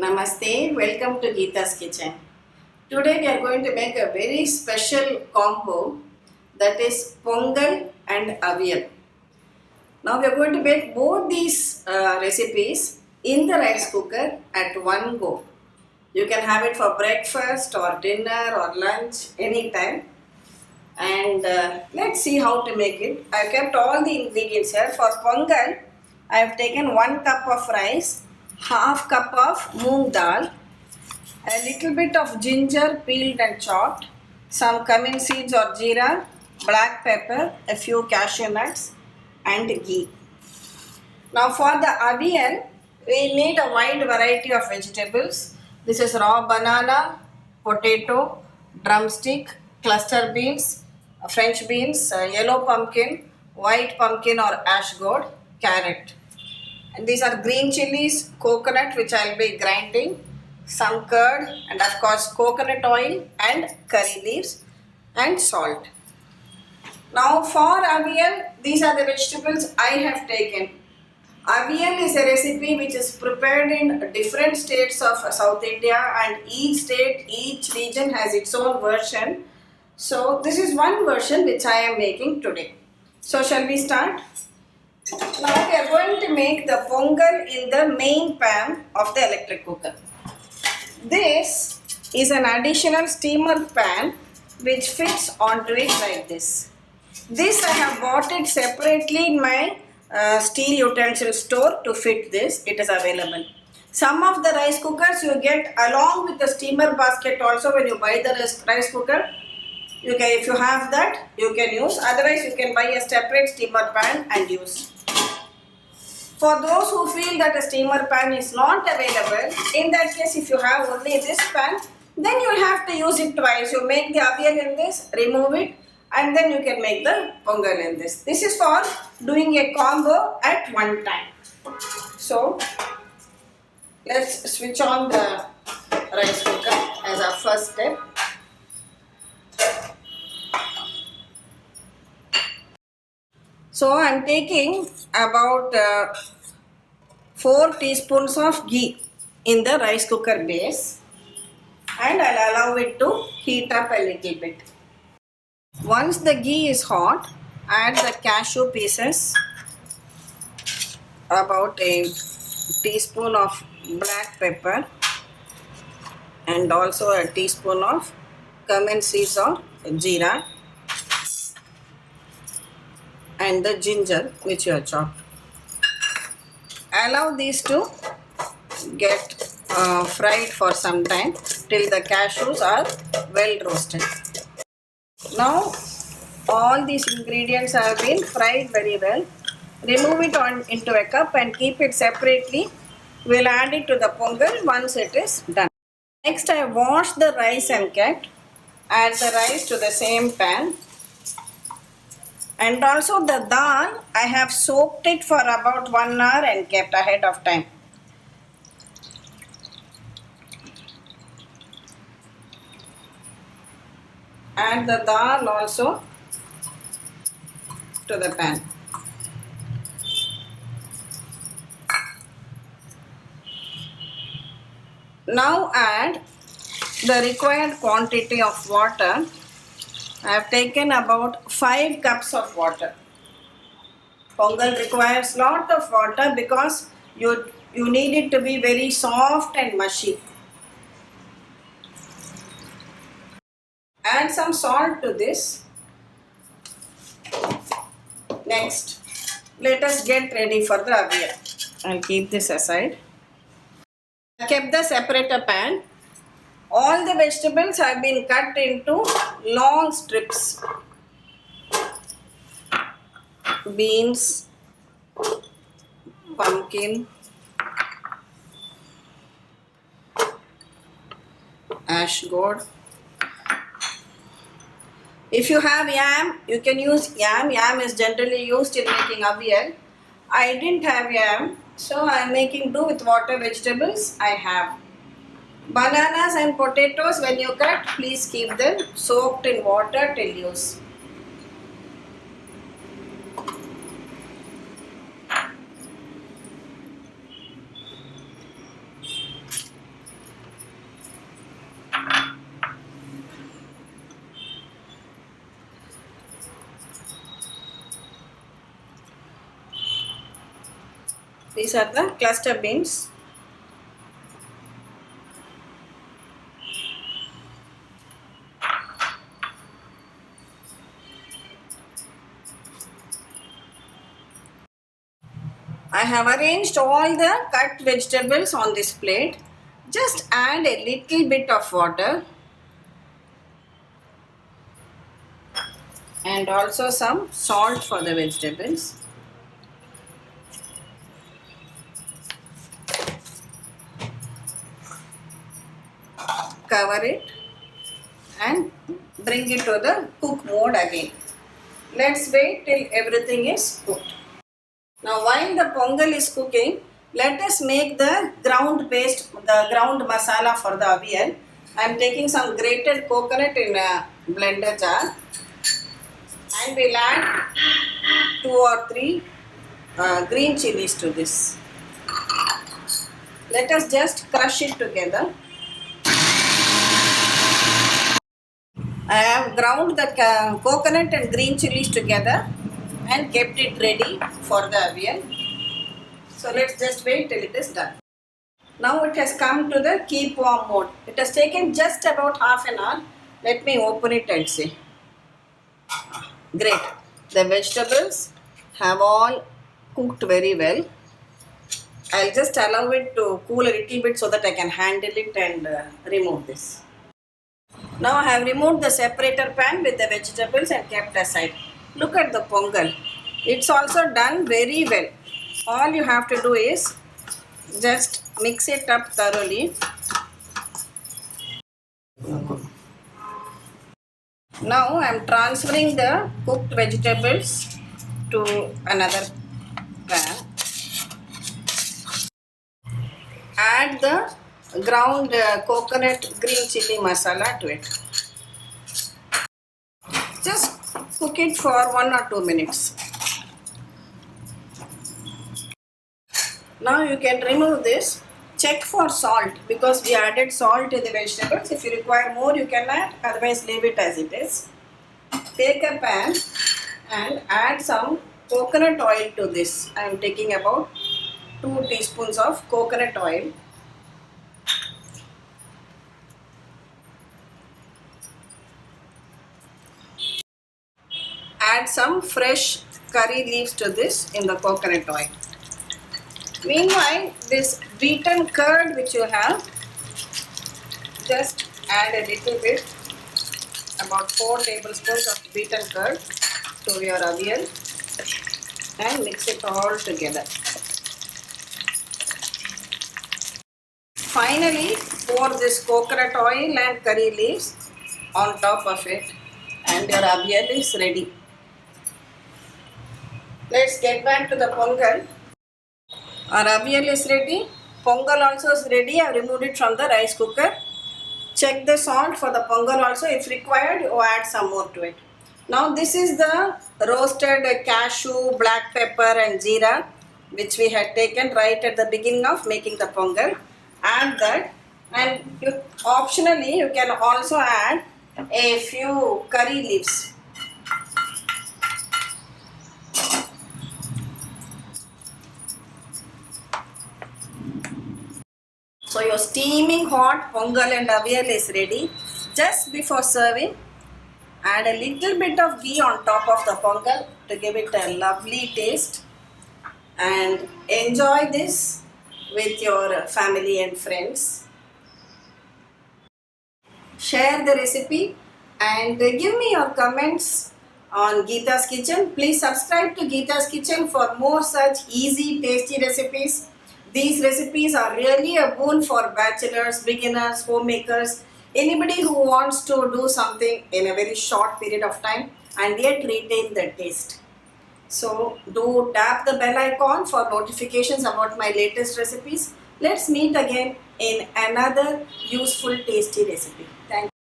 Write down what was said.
Namaste, welcome to Geeta's Kitchen. Today we are going to make a very special combo, that is Pongal and Avial. Now we are going to make both these recipes in the rice cooker at one go. You can have it for breakfast or dinner or lunch anytime. And let's see how to make it. I have kept all the ingredients here. For Pongal, I have taken 1 cup of rice, half cup of moong dal, a little bit of ginger peeled and chopped, some cummin seeds or jeera, black pepper, a few cashew nuts and ghee. Now for the avial, we need a wide variety of vegetables. This is raw banana, potato, drumstick, cluster beans, French beans, yellow pumpkin, white pumpkin or ash gourd, carrot. And these are green chilies, coconut which I will be grinding, some curd and of course coconut oil and curry leaves and salt. Now for avial, these are the vegetables I have taken. Avial is a recipe which is prepared in different states of South India, and each state, each region has its own version. So this is one version which I am making today. So shall we start? Now we are going to make the pongal in the main pan of the electric cooker. This is an additional steamer pan which fits onto it like this. This I have bought it separately in my steel utensil store to fit this. It is available. Some of the rice cookers you get along with the steamer basket also when you buy the rice cooker. If you have that, you can use. Otherwise, you can buy a separate steamer pan and use. For those who feel that a steamer pan is not available, in that case, if you have only this pan, then you will have to use it twice. You make the avial in this, remove it, and then you can make the pongal in this. This is for doing a combo at one time. So, let's switch on the rice cooker as our first step. So I am taking about 4 teaspoons of ghee in the rice cooker base, and I will allow it to heat up a little bit. Once the ghee is hot, add the cashew pieces, about a teaspoon of black pepper and also a teaspoon of cummin seeds or jeera, and the ginger which you have chopped. Allow these to get fried for some time till the cashews are well roasted. Now all these ingredients have been fried very well. Remove it into a cup and keep it separately. We will add it to the pongal once it is done. Next, I washed the rice and kept. Add the rice to the same pan. And also the dal, I have soaked it for about 1 hour and kept ahead of time. Add the dal also to the pan. Now add the required quantity of water. I have taken about 5 cups of water. Pongal requires lot of water because you need it to be very soft and mushy. Add some salt to this. Next, let us get ready for the avial. I will keep this aside. I kept the separator pan. All the vegetables have been cut into long strips. Beans, pumpkin, ash gourd. If you have yam, you can use yam. Yam is generally used in making avial. I didn't have yam, so I am making do with water vegetables I have. Bananas and potatoes, when you cut, please keep them soaked in water till use. These are the cluster beans. I have arranged all the cut vegetables on this plate. Just add a little bit of water and also some salt for the vegetables. Cover it and bring it to the cook mode again. Let's wait till everything is cooked. Now while the pongal is cooking, let us make the ground paste, the ground masala for the avial. I am taking some grated coconut in a blender jar and we'll add 2 or 3 green chilies to this. Let us just crush it together. I have ground the coconut and green chilies together and kept it ready for the avial. So let's just wait till it is done. Now it has come to the keep warm mode. It has taken just about half an hour. Let me open it and see. Great. The vegetables have all cooked very well. I'll just allow it to cool a little bit so that I can handle it and remove this. Now I have removed the separator pan with the vegetables and kept aside. Look at the pongal. It's also done very well. All you have to do is just mix it up thoroughly. Now I am transferring the cooked vegetables to another pan. Add the ground coconut green chili masala to it. Just cook it for 1 or 2 minutes. Now you can remove this. Check for salt because we added salt in the vegetables. If you require more, you can add, otherwise leave it as it is. Take a pan and add some coconut oil to this. I am taking about 2 teaspoons of coconut oil. Add some fresh curry leaves to this in the coconut oil. Meanwhile, this beaten curd which you have, just add a little bit, about 4 tablespoons of beaten curd to your avial and mix it all together. Finally, pour this coconut oil and curry leaves on top of it and your avial is ready. Let's get back to the pongal. Our avial is ready. Pongal also is ready. I have removed it from the rice cooker. Check the salt for the pongal also. If required, you add some more to it. Now this is the roasted cashew, black pepper and jeera which we had taken right at the beginning of making the pongal. Add that and optionally you can also add a few curry leaves. So your steaming hot pongal and avial is ready. Just before serving, add a little bit of ghee on top of the pongal to give it a lovely taste and enjoy this with your family and friends. Share the recipe and give me your comments on Geeta's Kitchen. Please subscribe to Geeta's Kitchen for more such easy, tasty recipes. These recipes are really a boon for bachelors, beginners, homemakers, anybody who wants to do something in a very short period of time and yet retain the taste. So do tap the bell icon for notifications about my latest recipes. Let's meet again in another useful, tasty recipe. Thank you.